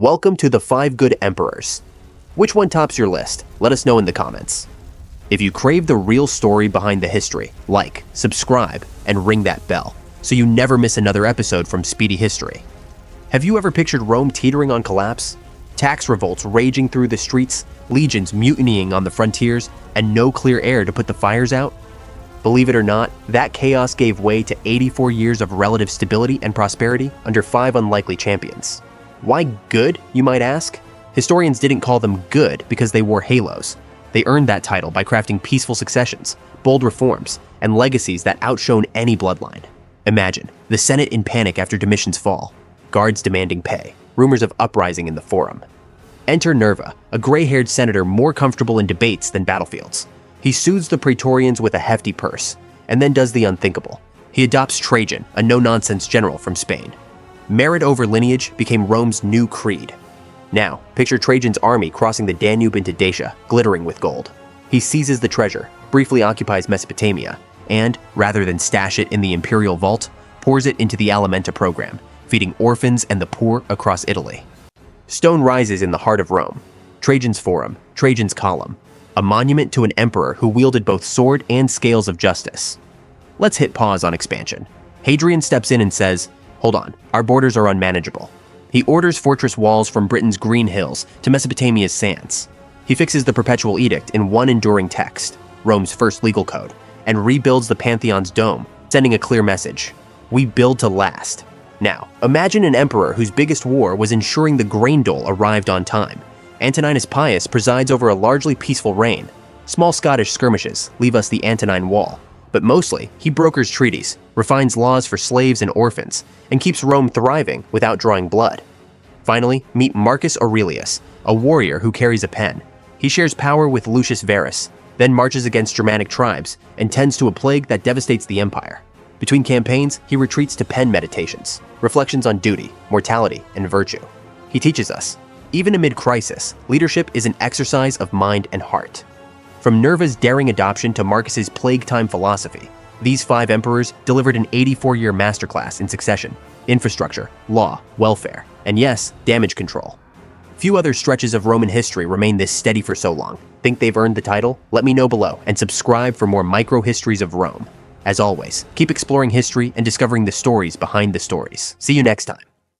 Welcome to the 5 Good Emperors. Which one tops your list? Let us know in the comments. If you crave the real story behind the history, like, subscribe, and ring that bell so you never miss another episode from Speedy History. Have you ever pictured Rome teetering on collapse? Tax revolts raging through the streets, legions mutinying on the frontiers, and no clear air to put the fires out? Believe it or not, that chaos gave way to 84 years of relative stability and prosperity under 5 unlikely champions. Why good, you might ask? Historians didn't call them good because they wore halos. They earned that title by crafting peaceful successions, bold reforms, and legacies that outshone any bloodline. Imagine, the Senate in panic after Domitian's fall, guards demanding pay, rumors of uprising in the Forum. Enter Nerva, a gray-haired senator more comfortable in debates than battlefields. He soothes the Praetorians with a hefty purse, and then does the unthinkable. He adopts Trajan, a no-nonsense general from Spain. Merit over lineage became Rome's new creed. Now, picture Trajan's army crossing the Danube into Dacia, glittering with gold. He seizes the treasure, briefly occupies Mesopotamia, and, rather than stash it in the imperial vault, pours it into the Alimenta program, feeding orphans and the poor across Italy. Stone rises in the heart of Rome. Trajan's Forum, Trajan's Column, a monument to an emperor who wielded both sword and scales of justice. Let's hit pause on expansion. Hadrian steps in and says, "Hold on, our borders are unmanageable." He orders fortress walls from Britain's green hills to Mesopotamia's sands. He fixes the Perpetual Edict in one enduring text, Rome's first legal code, and rebuilds the Pantheon's dome, sending a clear message: we build to last. Now, imagine an emperor whose biggest war was ensuring the grain dole arrived on time. Antoninus Pius presides over a largely peaceful reign. Small Scottish skirmishes leave us the Antonine Wall, but mostly he brokers treaties, refines laws for slaves and orphans, and keeps Rome thriving without drawing blood. Finally, meet Marcus Aurelius, a warrior who carries a pen. He shares power with Lucius Verus, then marches against Germanic tribes and tends to a plague that devastates the empire. Between campaigns, he retreats to pen meditations, reflections on duty, mortality, and virtue. He teaches us, even amid crisis, leadership is an exercise of mind and heart. From Nerva's daring adoption to Marcus's plague-time philosophy, these 5 emperors delivered an 84-year masterclass in succession, infrastructure, law, welfare, and yes, damage control. Few other stretches of Roman history remain this steady for so long. Think they've earned the title? Let me know below and subscribe for more micro-histories of Rome. As always, keep exploring history and discovering the stories behind the stories. See you next time.